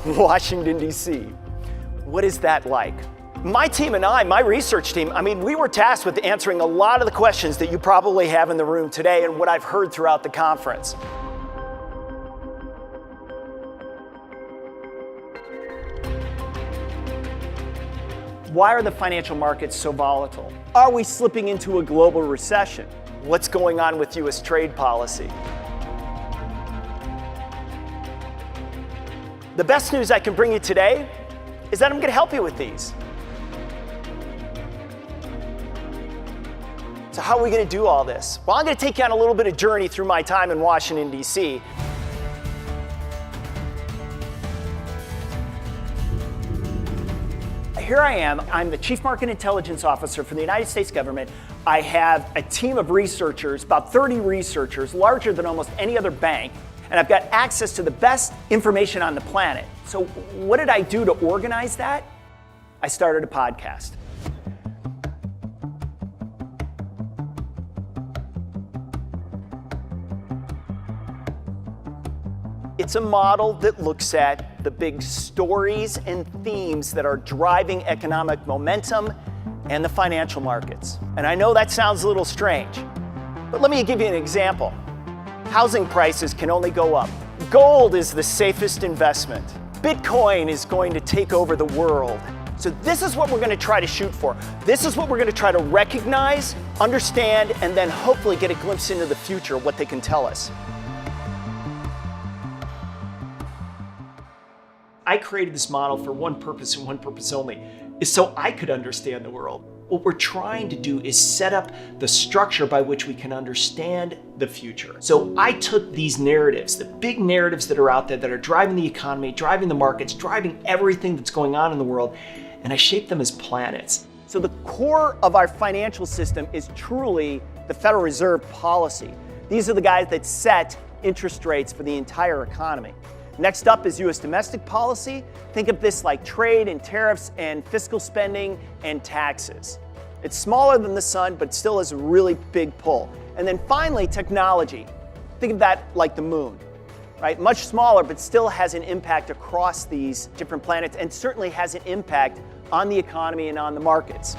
Washington, D.C. What is that like? My team and I, my research team, we were tasked with answering a lot of the questions that you probably have in the room today and what I've heard throughout the conference. Why are the financial markets so volatile? Are we slipping into a global recession? What's going on with U.S. trade policy? The best news I can bring you today is that I'm going to help you with these. So how are we going to do all this? Well, I'm going to take you on a little bit of journey through my time in Washington, D.C. Here I am. I'm the Chief Market Intelligence Officer for the United States government. I have a team of researchers, about 30 researchers, larger than almost any other bank, and I've got access to the best information on the planet. So what did I do to organize that? I started a podcast. It's a model that looks at the big stories and themes that are driving economic momentum and the financial markets. And I know that sounds a little strange, but let me give you an example. Housing prices can only go up. Gold is the safest investment. Bitcoin is going to take over the world. So this is what we're going to try to shoot for. This is what we're going to try to recognize, understand, and then hopefully get a glimpse into the future, what they can tell us. I created this model for one purpose and one purpose only, is so I could understand the world. What we're trying to do is set up the structure by which we can understand the future. So I took these narratives, the big narratives that are out there that are driving the economy, driving the markets, driving everything that's going on in the world, and I shaped them as planets. So the core of our financial system is truly the Federal Reserve policy. These are the guys that set interest rates for the entire economy. Next up is U.S. domestic policy. Think of this like trade and tariffs and fiscal spending and taxes. It's smaller than the sun, but still has a really big pull. And then finally, technology. Think of that like the moon, right? Much smaller, but still has an impact across these different planets and certainly has an impact on the economy and on the markets.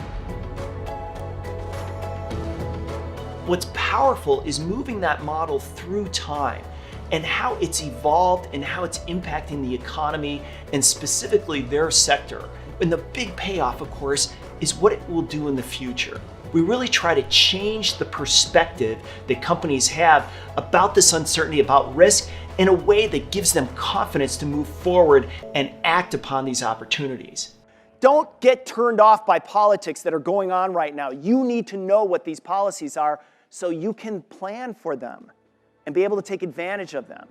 What's powerful is moving that model through time and how it's evolved and how it's impacting the economy and specifically their sector. And the big payoff, of course, is what it will do in the future. We really try to change the perspective that companies have about this uncertainty, about risk, in a way that gives them confidence to move forward and act upon these opportunities. Don't get turned off by politics that are going on right now. You need to know what these policies are so you can plan for them and be able to take advantage of them.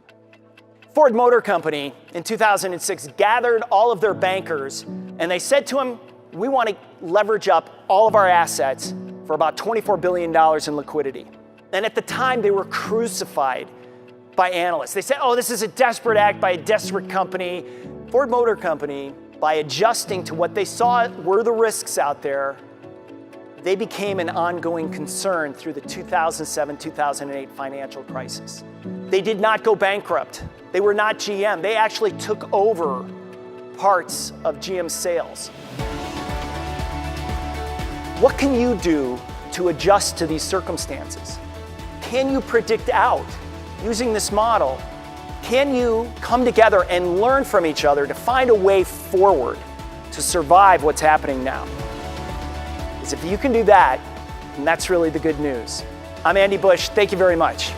Ford Motor Company in 2006 gathered all of their bankers and they said to them, we want to leverage up all of our assets for about $24 billion in liquidity. And at the time they were crucified by analysts. They said, oh, this is a desperate act by a desperate company. Ford Motor Company, by adjusting to what they saw were the risks out there, they became an ongoing concern through the 2007-2008 financial crisis. They did not go bankrupt. They were not GM. They actually took over parts of GM's sales. What can you do to adjust to these circumstances? Can you predict out using this model? Can you come together and learn from each other to find a way forward to survive what's happening now? Because if you can do that, then that's really the good news. I'm Andy Busch. Thank you very much.